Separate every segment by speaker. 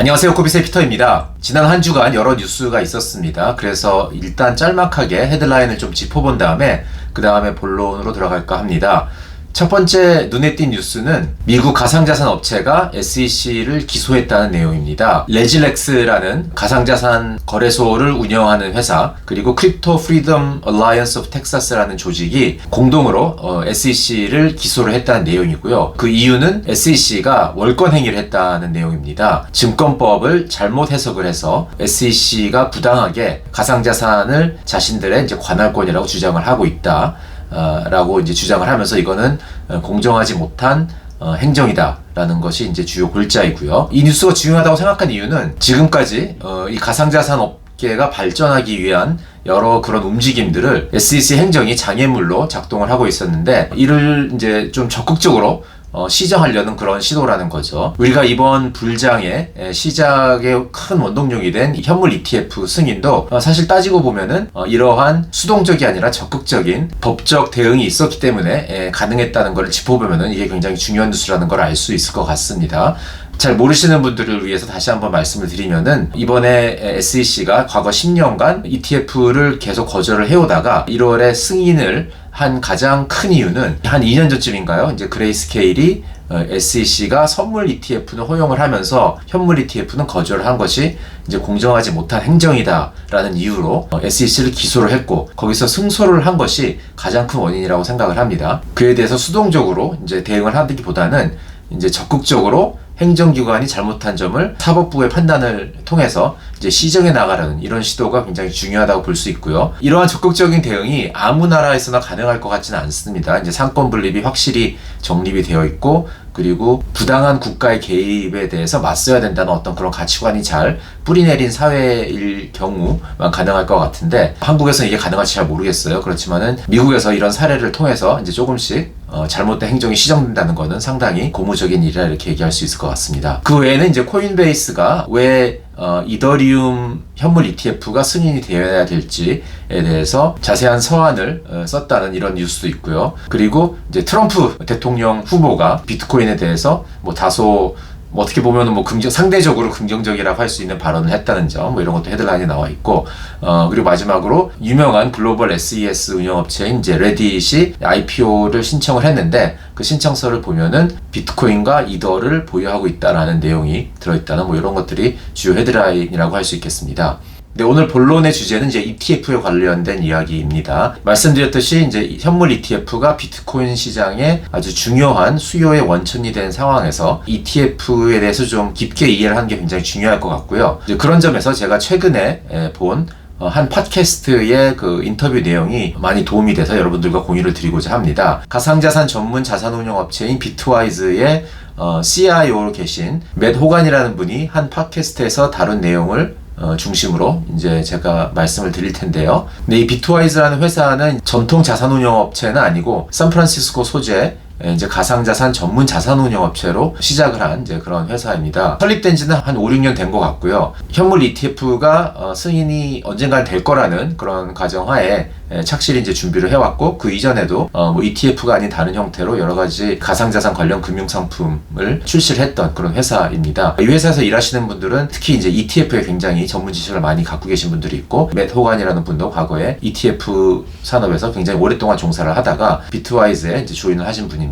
Speaker 1: 안녕하세요. 코비스의 피터입니다. 지난 한 주간 여러 뉴스가 있었습니다. 그래서 일단 짤막하게 헤드라인을 좀 짚어본 다음에 그 다음에 본론으로 들어갈까 합니다. 첫 번째 눈에 띈 뉴스는 미국 가상자산 업체가 SEC를 기소했다는 내용입니다. 레지렉스라는 가상자산 거래소를 운영하는 회사, 그리고 크립토 프리덤 얼라이언스 오브 텍사스라는 조직이 공동으로 SEC를 기소를 했다는 내용이고요. 그 이유는 SEC가 월권 행위를 했다는 내용입니다. 증권법을 잘못 해석을 해서 SEC가 부당하게 가상자산을 자신들의 이제 관할권이라고 주장을 하고 있다. 라고 이제 주장을 하면서 이거는 공정하지 못한 행정이다라는 것이 이제 주요 골자이고요. 이 뉴스가 중요하다고 생각한 이유는 지금까지 이 가상자산 업계가 발전하기 위한 여러 그런 움직임들을 SEC 행정이 장애물로 작동을 하고 있었는데 이를 이제 좀 적극적으로 시정하려는 그런 시도라는 거죠. 우리가 이번 불장의 시작의 큰 원동력이 된 현물 ETF 승인도 사실 따지고 보면은 이러한 수동적이 아니라 적극적인 법적 대응이 있었기 때문에 가능했다는 것을 짚어보면은 이게 굉장히 중요한 뉴스라는 걸 알 수 있을 것 같습니다. 잘 모르시는 분들을 위해서 다시 한번 말씀을 드리면은 이번에 SEC가 과거 10년간 ETF를 계속 거절을 해오다가 1월에 승인을 한 가장 큰 이유는 한 2년 전쯤인가요? 이제 그레이스케일이 SEC가 선물 ETF는 허용을 하면서 현물 ETF는 거절을 한 것이 이제 공정하지 못한 행정이다라는 이유로 SEC를 기소를 했고 거기서 승소를 한 것이 가장 큰 원인이라고 생각을 합니다. 그에 대해서 수동적으로 이제 대응을 하기보다는 이제 적극적으로 행정기관이 잘못한 점을 사법부의 판단을 통해서 이제 시정해 나가려는 이런 시도가 굉장히 중요하다고 볼 수 있고요. 이러한 적극적인 대응이 아무 나라에서나 가능할 것 같지는 않습니다. 이제 상권 분립이 확실히 정립이 되어 있고 그리고 부당한 국가의 개입에 대해서 맞서야 된다는 어떤 그런 가치관이 잘 뿌리내린 사회일 경우만 가능할 것 같은데 한국에서는 이게 가능할지 잘 모르겠어요. 그렇지만은 미국에서 이런 사례를 통해서 이제 조금씩 잘못된 행정이 시정된다는 것은 상당히 고무적인 일이라 이렇게 얘기할 수 있을 것 같습니다. 그 외에는 이제 코인베이스가 왜 이더리움 현물 ETF가 승인이 되어야 될지에 대해서 자세한 서한을 썼다는 이런 뉴스도 있고요. 그리고 이제 트럼프 대통령 후보가 비트코인에 대해서 다소 어떻게 보면은 상대적으로 긍정적이라고 할 수 있는 발언을 했다는 점, 이런 것도 헤드라인에 나와 있고, 그리고 마지막으로 유명한 글로벌 SES 운영업체인 이제 레딧이 IPO를 신청을 했는데, 그 신청서를 보면은 비트코인과 이더를 보유하고 있다라는 내용이 들어있다는 이런 것들이 주요 헤드라인이라고 할 수 있겠습니다. 네, 오늘 본론의 주제는 이제 ETF에 관련된 이야기입니다. 말씀드렸듯이 이제 현물 ETF가 비트코인 시장에 아주 중요한 수요의 원천이 된 상황에서 ETF에 대해서 좀 깊게 이해를 하는 게 굉장히 중요할 것 같고요. 이제 그런 점에서 제가 최근에 본 한 팟캐스트의 그 인터뷰 내용이 많이 도움이 돼서 여러분들과 공유를 드리고자 합니다. 가상자산 전문 자산운용업체인 비트와이즈의 CIO로 계신 맷 호간이라는 분이 한 팟캐스트에서 다룬 내용을 중심으로 이제 제가 말씀을 드릴 텐데요. 근데 이 비트와이즈라는 회사는 전통 자산운용업체는 아니고 샌프란시스코 소재 이제 가상자산 전문 자산운용업체로 시작을 한 이제 그런 회사입니다. 설립된 지는 한 5, 6년 된 것 같고요. 현물 ETF가 승인이 언젠간 될 거라는 그런 가정하에 착실히 이제 준비를 해왔고 그 이전에도 ETF가 아닌 다른 형태로 여러 가지 가상자산 관련 금융상품을 출시를 했던 그런 회사입니다. 이 회사에서 일하시는 분들은 특히 이제 ETF에 굉장히 전문 지식을 많이 갖고 계신 분들이 있고 맷 호간이라는 분도 과거에 ETF 산업에서 굉장히 오랫동안 종사를 하다가 비트와이즈에 이제 조인을 하신 분입니다.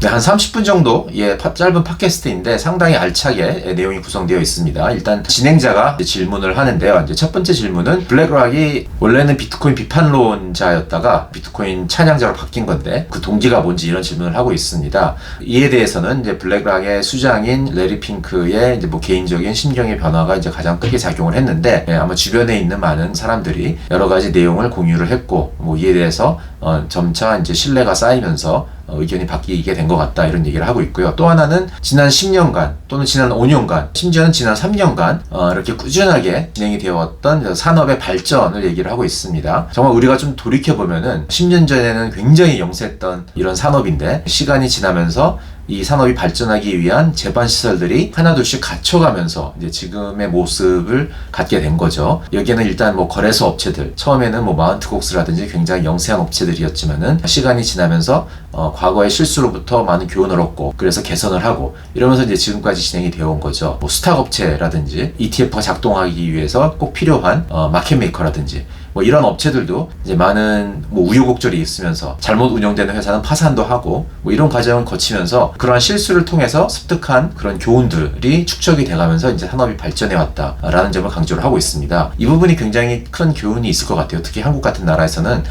Speaker 1: 네, 한 30분 정도의 짧은 팟캐스트인데 상당히 알차게 내용이 구성되어 있습니다. 일단 진행자가 질문을 하는데요. 이제 첫 번째 질문은 블랙락이 원래는 비트코인 비판론자였다가 비트코인 찬양자로 바뀐 건데 그 동기가 뭔지 이런 질문을 하고 있습니다. 이에 대해서는 이제 블랙락의 수장인 레리 핑크의 이제 개인적인 심경의 변화가 이제 가장 크게 작용을 했는데 아마 주변에 있는 많은 사람들이 여러 가지 내용을 공유를 했고 이에 대해서 점차 이제 신뢰가 쌓이면서 의견이 바뀌게 된 것 같다 이런 얘기를 하고 있고요. 또 하나는 지난 10년간 또는 지난 5년간 심지어는 지난 3년간 이렇게 꾸준하게 진행이 되어왔던 산업의 발전을 얘기를 하고 있습니다. 정말 우리가 좀 돌이켜보면은 10년 전에는 굉장히 영세했던 이런 산업인데 시간이 지나면서 이 산업이 발전하기 위한 제반 시설들이 하나둘씩 갖춰가면서 이제 지금의 모습을 갖게 된 거죠. 여기에는 일단 뭐 거래소 업체들, 처음에는 뭐 마운트콕스라든지 굉장히 영세한 업체들이었지만은 시간이 지나면서 과거의 실수로부터 많은 교훈을 얻고 그래서 개선을 하고 이러면서 이제 지금까지 진행이 되어 온 거죠. 뭐 수탁 업체라든지 ETF가 작동하기 위해서 꼭 필요한 마켓 메이커라든지 뭐 이런 업체들도 이제 많은 뭐 우여곡절이 있으면서 잘못 운영되는 회사는 파산도 하고 뭐 이런 과정을 거치면서 그러한 실수를 통해서 습득한 그런 교훈들이 축적이 돼가면서 이제 산업이 발전해 왔다라는 점을 강조를 하고 있습니다. 이 부분이 굉장히 큰 교훈이 있을 것 같아요. 특히 한국 같은 나라에서는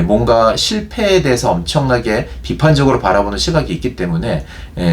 Speaker 1: 뭔가 실패에 대해서 엄청나게 비판적으로 바라보는 시각이 있기 때문에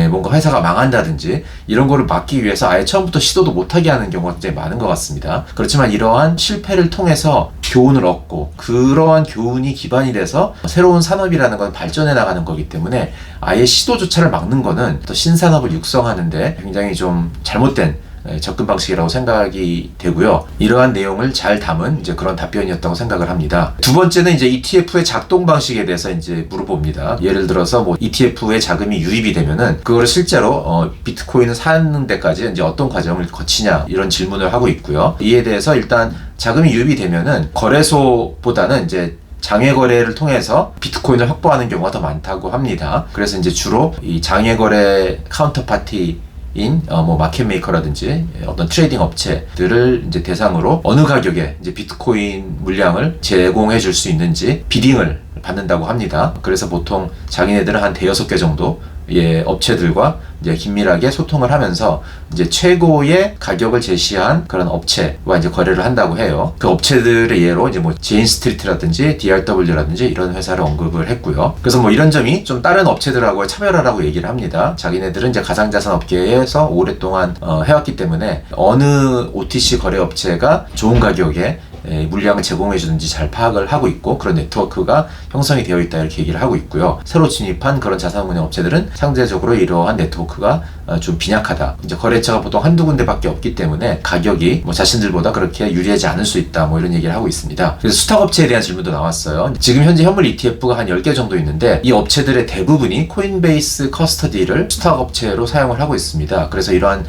Speaker 1: 뭔가 회사가 망한다든지 이런 거를 막기 위해서 아예 처음부터 시도도 못하게 하는 경우가 굉장히 많은 것 같습니다. 그렇지만 이러한 실패를 통해서 교훈을 얻고 그러한 교훈이 기반이 돼서 새로운 산업이라는 건 발전해 나가는 거기 때문에 아예 시도조차를 막는 거는 또 신산업을 육성하는데 굉장히 좀 잘못된 접근 방식이라고 생각이 되고요. 이러한 내용을 잘 담은 이제 그런 답변이었다고 생각을 합니다. 두 번째는 이제 ETF의 작동 방식에 대해서 이제 물어봅니다. 예를 들어서 뭐 ETF에 자금이 유입이 되면은 그거를 실제로 비트코인을 사는 데까지 이제 어떤 과정을 거치냐 이런 질문을 하고 있고요. 이에 대해서 일단 자금이 유입이 되면은 거래소보다는 이제 장외 거래를 통해서 비트코인을 확보하는 경우가 더 많다고 합니다. 그래서 이제 주로 이 장외 거래 카운터파티 뭐 마켓 메이커라든지 어떤 트레이딩 업체들을 이제 대상으로 어느 가격에 이제 비트코인 물량을 제공해 줄 수 있는지 비딩을 받는다고 합니다. 그래서 보통 자기네들은 한 대여섯 개 정도 업체들과 이제 긴밀하게 소통을 하면서 이제 최고의 가격을 제시한 그런 업체와 이제 거래를 한다고 해요. 그 업체들의 예로 이제 뭐 제인 스트리트라든지 DRW라든지 이런 회사를 언급을 했고요. 그래서 뭐 이런 점이 좀 다른 업체들하고의 차별화라고 얘기를 합니다. 자기네들은 이제 가상자산 업계에서 오랫동안 해왔기 때문에 어느 OTC 거래 업체가 좋은 가격에 물량을 제공해 주는지 잘 파악을 하고 있고 그런 네트워크가 형성이 되어 있다 이렇게 얘기를 하고 있고요. 새로 진입한 그런 자산운용 업체들은 상대적으로 이러한 네트워크가 좀 빈약하다. 이제 거래처가 보통 한두 군데밖에 없기 때문에 가격이 뭐 자신들보다 그렇게 유리하지 않을 수 있다 뭐 이런 얘기를 하고 있습니다. 그래서 수탁 업체에 대한 질문도 나왔어요. 지금 현재 현물 ETF가 한 10개 정도 있는데 이 업체들의 대부분이 코인베이스 커스터디를 수탁 업체로 사용을 하고 있습니다. 그래서 이러한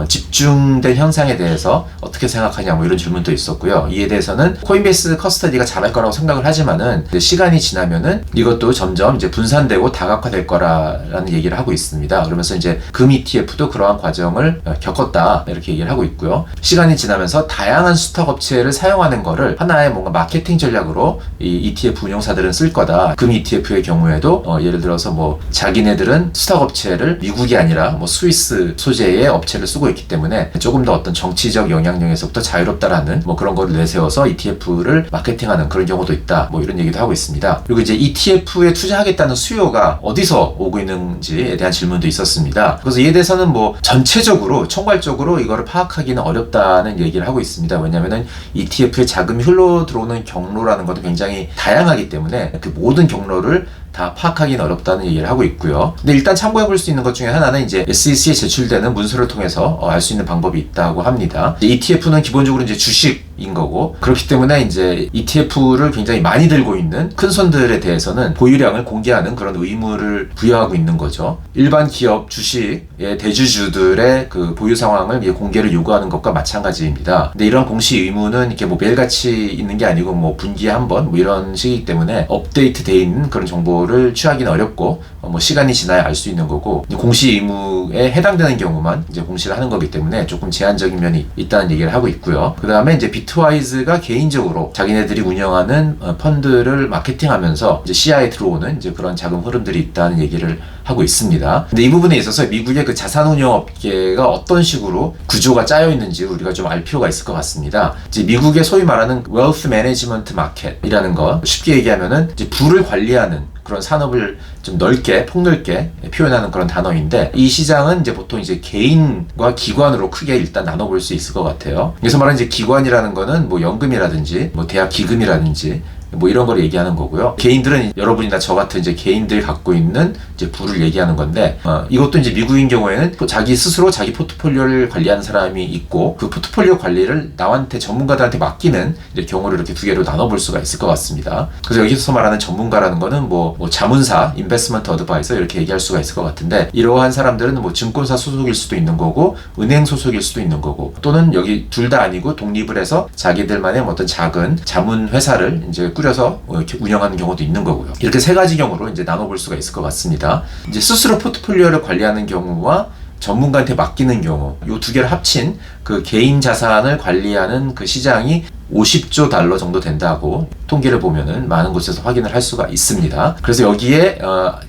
Speaker 1: 집중된 현상에 대해서 어떻게 생각하냐 뭐 이런 질문도 있었고요. 이에 대해서는 코인베이스 커스터디가 잘할 거라고 생각을 하지만은 시간이 지나면은 이것도 점점 이제 분산되고 다각화될 거라는 얘기를 하고 있습니다. 그러면서 이제 금 ETF도 그러한 과정을 겪었다 이렇게 얘기를 하고 있고요. 시간이 지나면서 다양한 수탁 업체를 사용하는 거를 하나의 뭔가 마케팅 전략으로 이 ETF 운용사들은 쓸 거다. 금 ETF의 경우에도 예를 들어서 뭐 자기네들은 수탁 업체를 미국이 아니라 뭐 스위스 소재의 업체를 쓰고 있기 때문에 조금 더 어떤 정치적 영향력에서부터 자유롭다라는 뭐 그런 거를 내세워서 ETF를 마케팅하는 그런 경우도 있다. 뭐 이런 얘기도 하고 있습니다. 그리고 이제 ETF에 투자하겠다는 수요가 어디서 오고 있는지에 대한 질문도 있었습니다. 그래서 이에 대해서는 뭐 전체적으로 총괄적으로 이거를 파악하기는 어렵다는 얘기를 하고 있습니다. 왜냐하면은 ETF에 자금이 흘러 들어오는 경로라는 것도 굉장히 다양하기 때문에 그 모든 경로를 다 파악하기는 어렵다는 얘기를 하고 있고요. 근데 일단 참고해 볼 수 있는 것 중에 하나는 이제 SEC에 제출되는 문서를 통해서 알 수 있는 방법이 있다고 합니다. ETF는 기본적으로 이제 주식인 거고 그렇기 때문에 이제 ETF를 굉장히 많이 들고 있는 큰 손들에 대해서는 보유량을 공개하는 그런 의무를 부여하고 있는 거죠. 일반 기업 주식의 대주주들의 그 보유 상황을 공개를 요구하는 것과 마찬가지입니다. 근데 이런 공시 의무는 이렇게 뭐 매일같이 있는 게 아니고 뭐 분기에 한 번 뭐 이런 식이기 때문에 업데이트 돼 있는 그런 정보를 취하기는 어렵고 뭐 시간이 지나야 알 수 있는 거고 공시 의무에 해당되는 경우만 이제 공시를 하는 거기 때문에 조금 제한적인 면이 있다는 얘기를 하고 있고요. 그 다음에 이제 비트와이즈가 개인적으로 자기네들이 운영하는 펀드를 마케팅하면서 이제 시야에 들어오는 이제 그런 자금 흐름들이 있다는 얘기를 하고 있습니다. 근데 이 부분에 있어서 미국의 그 자산운용 업계가 어떤 식으로 구조가 짜여 있는지 우리가 좀 알 필요가 있을 것 같습니다. 이제 미국의 소위 말하는 웰스 매니지먼트 마켓이라는 거 쉽게 얘기하면은 이제 부를 관리하는 그런 산업을 좀 넓게 폭넓게 표현하는 그런 단어인데 이 시장은 이제 보통 이제 개인과 기관으로 크게 일단 나눠볼 수 있을 것 같아요. 그래서 말하는 이제 기관이라는 거는 뭐 연금이라든지 뭐 대학 기금이라든지 뭐 이런 걸 얘기하는 거고요. 개인들은 여러분이나 저 같은 이제 개인들이 갖고 있는 이제 부를 얘기하는 건데, 이것도 이제 미국인 경우에는 자기 스스로 자기 포트폴리오를 관리하는 사람이 있고, 그 포트폴리오 관리를 나한테 전문가들한테 맡기는 이제 경우를 이렇게 두 개로 나눠볼 수가 있을 것 같습니다. 그래서 여기서 말하는 전문가라는 거는 뭐 자문사, 인베스트먼트 어드바이저 이렇게 얘기할 수가 있을 것 같은데, 이러한 사람들은 뭐 증권사 소속일 수도 있는 거고, 은행 소속일 수도 있는 거고, 또는 여기 둘 다 아니고 독립을 해서 자기들만의 어떤 작은 자문 회사를 이제 꾸려서 이렇게 운영하는 경우도 있는 거고요. 이렇게 세 가지 경우로 이제 나눠볼 수가 있을 것 같습니다. 이제 스스로 포트폴리오를 관리하는 경우와 전문가한테 맡기는 경우, 이 두 개를 합친 그 개인 자산을 관리하는 그 시장이 50조 달러 정도 된다고 통계를 보면은 많은 곳에서 확인을 할 수가 있습니다. 그래서 여기에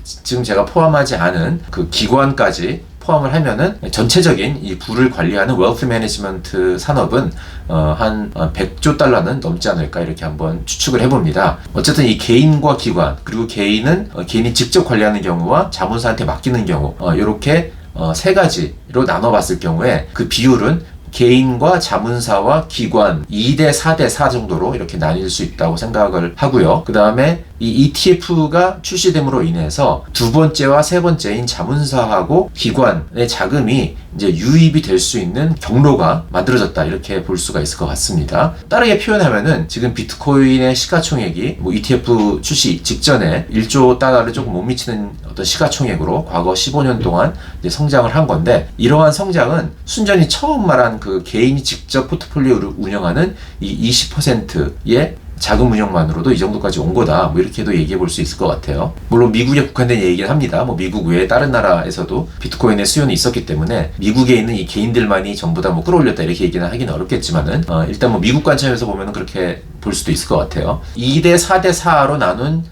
Speaker 1: 지금 제가 포함하지 않은 그 기관까지 포함을 하면은 전체적인 이 부를 관리하는 웰스 매니지먼트 산업은 한 100조 달러는 넘지 않을까 이렇게 한번 추측을 해봅니다. 어쨌든 이 개인과 기관, 그리고 개인은 개인이 직접 관리하는 경우와 자문사한테 맡기는 경우, 이렇게 세 가지로 나눠봤을 경우에 그 비율은 개인과 자문사와 기관 2대 4대 4 정도로 이렇게 나뉠 수 있다고 생각을 하고요. 그 다음에 이 ETF가 출시됨으로 인해서 두 번째와 세 번째인 자문사하고 기관의 자금이 이제 유입이 될 수 있는 경로가 만들어졌다 이렇게 볼 수가 있을 것 같습니다. 빠르게 표현하면은 지금 비트코인의 시가총액이 뭐 ETF 출시 직전에 1조 달러를 조금 못 미치는 어떤 시가총액으로 과거 15년 동안 이제 성장을 한 건데, 이러한 성장은 순전히 처음 말한 그 개인이 직접 포트폴리오를 운영하는 이 20%의 자금 운영만으로도 이 정도까지 온 거다. 뭐 이렇게도 얘기해 볼 수 있을 것 같아요. 물론 미국에 국한된 얘기긴 합니다. 뭐 미국 외에 다른 나라에서도 비트코인의 수요는 있었기 때문에 미국에 있는 이 개인들만이 전부 다 뭐 끌어올렸다 이렇게 얘기는 하기는 어렵겠지만은 일단 뭐 미국 관점에서 보면은 그렇게 볼 수도 있을 것 같아요. 2대 4대 4로 나눈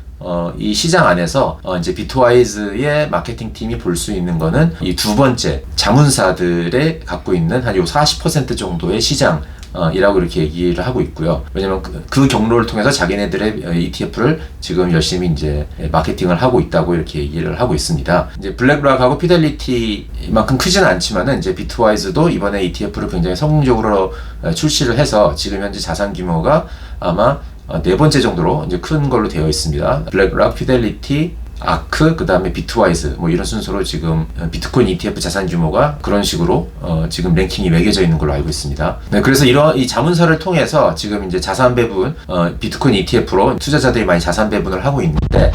Speaker 1: 이 시장 안에서 이제 비트와이즈의 마케팅 팀이 볼 수 있는 거는 이 두 번째 자문사들의 갖고 있는 한 요 40% 정도의 시장 이라고 이렇게 얘기를 하고 있고요. 왜냐면 그 경로를 통해서 자기네들의 ETF를 지금 열심히 이제 마케팅을 하고 있다고 이렇게 얘기를 하고 있습니다. 이제 블랙락하고 피델리티만큼 크지는 않지만은 이제 비트와이즈도 이번에 ETF를 굉장히 성공적으로 출시를 해서 지금 현재 자산 규모가 아마 네 번째 정도로 이제 큰 걸로 되어 있습니다. 블랙락, 피델리티, 아크, 그 다음에 비트와이즈 뭐 이런 순서로 지금 비트코인 ETF 자산 규모가 그런 식으로 지금 랭킹이 매겨져 있는 걸로 알고 있습니다. 네, 그래서 이런 이 자문사를 통해서 지금 이제 자산 배분 비트코인 ETF로 투자자들이 많이 자산 배분을 하고 있는데,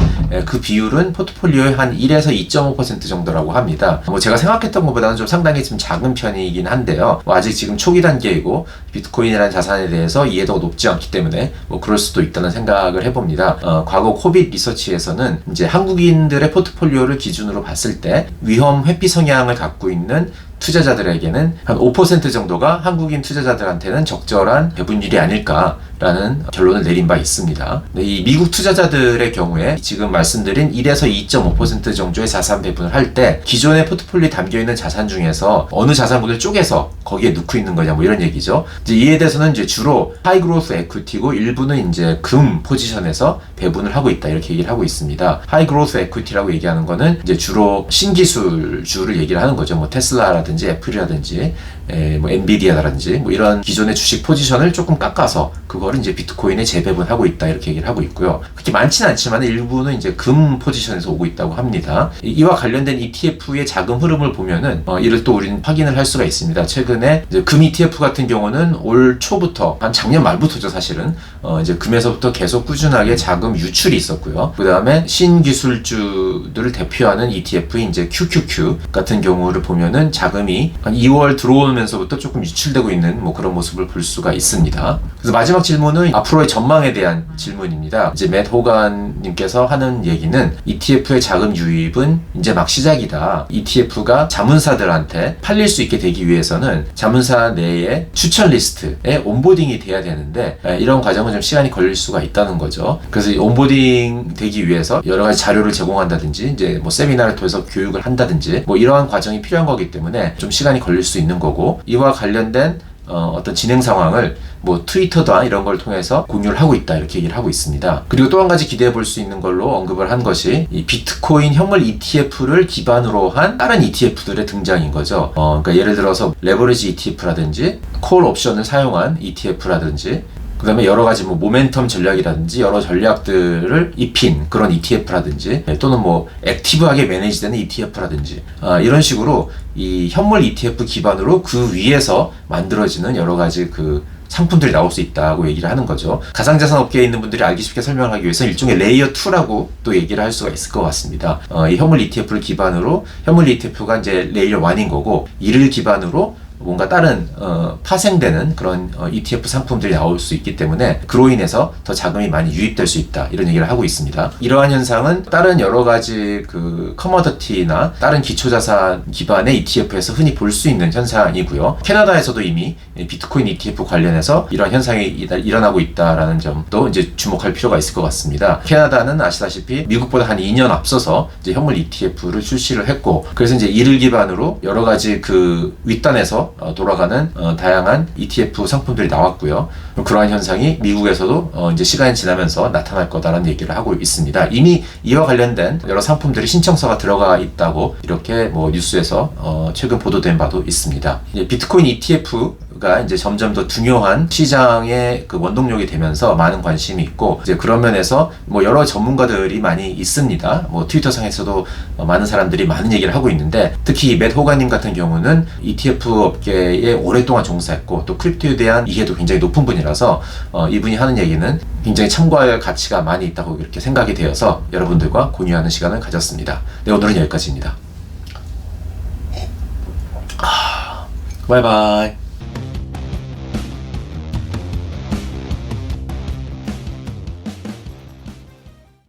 Speaker 1: 그 비율은 포트폴리오의 한 1에서 2.5% 정도라고 합니다. 뭐 제가 생각했던 것보다는 좀 상당히 좀 작은 편이긴 한데요. 뭐 아직 지금 초기 단계이고 비트코인이라는 자산에 대해서 이해도가 높지 않기 때문에 뭐 그럴 수도 있다는 생각을 해봅니다. 과거 코빗 리서치에서는 이제 한국인들의 포트폴리오를 기준으로 봤을 때 위험 회피 성향을 갖고 있는 투자자들에게는 한 5% 정도가 한국인 투자자들한테는 적절한 배분율이 아닐까라는 결론을 내린 바 있습니다. 네, 이 미국 투자자들의 경우에 지금 말씀드린 1에서 2.5% 정도의 자산 배분을 할 때 기존의 포트폴리오에 담겨있는 자산 중에서 어느 자산군을 쪼개서 거기에 넣고 있는 거냐 뭐 이런 얘기죠. 이제 이에 대해서는 이제 주로 하이그로스 에퀴티고 일부는 이제 금 포지션에서 배분을 하고 있다 이렇게 얘기를 하고 있습니다. 하이그로스 에퀴티라고 얘기하는 거는 이제 주로 신기술주를 얘기를 하는 거죠. 뭐 테슬라라든지 애플이라든지 뭐 엔비디아라든지 뭐 이런 기존의 주식 포지션을 조금 깎아서 그거를 이제 비트코인에 재배분하고 있다 이렇게 얘기를 하고 있고요. 그렇게 많지는 않지만 일부는 이제 금 포지션에서 오고 있다고 합니다. 이와 관련된 ETF의 자금 흐름을 보면은 이를 또 우리는 확인을 할 수가 있습니다. 최근에 이제 금 ETF 같은 경우는 올 초부터 한 작년 말부터죠 사실은 이제 금에서부터 계속 꾸준하게 자금 유출이 있었고요. 그 다음에 신기술주들을 대표하는 ETF인 이제 QQQ 같은 경우를 보면은 자금이 한 2월 들어오면서부터 조금 유출되고 있는 뭐 그런 모습을 볼 수가 있습니다. 그래서 마지막 질문은 앞으로의 전망에 대한 질문입니다. 이제 맷 호간님께서 하는 얘기는 ETF의 자금 유입은 이제 막 시작이다. ETF가 자문사들한테 팔릴 수 있게 되기 위해서는 자문사 내에 추천 리스트에 온보딩이 돼야 되는데 이런 과정은 좀 시간이 걸릴 수가 있다는 거죠. 그래서 이 온보딩 되기 위해서 여러 가지 자료를 제공한다든지 이제 뭐 세미나를 통해서 교육을 한다든지 뭐 이러한 과정이 필요한 거기 때문에 좀 시간이 걸릴 수 있는 거고, 이와 관련된 어떤 진행 상황을 뭐 트위터다 이런 걸 통해서 공유를 하고 있다 이렇게 얘기를 하고 있습니다. 그리고 또 한 가지 기대해 볼 수 있는 걸로 언급을 한 것이 이 비트코인 현물 ETF를 기반으로 한 다른 ETF들의 등장인 거죠. 그러니까 예를 들어서 레버리지 ETF라든지 콜 옵션을 사용한 ETF라든지 그 다음에 여러 가지 뭐 모멘텀 전략이라든지 여러 전략들을 입힌 그런 ETF라든지 또는 뭐 액티브하게 매니지되는 ETF라든지 이런 식으로 이 현물 ETF 기반으로 그 위에서 만들어지는 여러 가지 그 상품들이 나올 수 있다고 얘기를 하는 거죠. 가상자산 업계에 있는 분들이 알기 쉽게 설명을 하기 위해서 일종의 레이어 2라고 또 얘기를 할 수가 있을 것 같습니다. 이 현물 ETF를 기반으로 현물 ETF가 이제 레이어 1인 거고, 이를 기반으로 뭔가 다른 파생되는 그런 ETF 상품들이 나올 수 있기 때문에 그로 인해서 더 자금이 많이 유입될 수 있다, 이런 얘기를 하고 있습니다. 이러한 현상은 다른 여러 가지 그 커머더티나 다른 기초자산 기반의 ETF에서 흔히 볼 수 있는 현상이고요. 캐나다에서도 이미 비트코인 ETF 관련해서 이런 현상이 일어나고 있다라는 점도 이제 주목할 필요가 있을 것 같습니다. 캐나다는 아시다시피 미국보다 한 2년 앞서서 이제 현물 ETF를 출시를 했고, 그래서 이제 이를 기반으로 여러 가지 그 윗단에서 돌아가는 다양한 ETF 상품들이 나왔고요. 그러한 현상이 미국에서도 이제 시간이 지나면서 나타날 거다라는 얘기를 하고 있습니다. 이미 이와 관련된 여러 상품들이 신청서가 들어가 있다고 이렇게 뭐 뉴스에서 최근 보도된 바도 있습니다. 비트코인 ETF가 이제 점점 더 중요한 시장의 그 원동력이 되면서 많은 관심이 있고, 이제 그런 면에서 뭐 여러 전문가들이 많이 있습니다. 뭐 트위터상에서도 많은 사람들이 많은 얘기를 하고 있는데, 특히 맷 호가님 같은 경우는 ETF 업계에 오랫동안 종사했고 또 크립토에 대한 이해도 굉장히 높은 분이라서 이분이 하는 얘기는 굉장히 참고할 가치가 많이 있다고 이렇게 생각이 되어서 여러분들과 공유하는 시간을 가졌습니다. 네, 오늘은 여기까지입니다. 바이바이.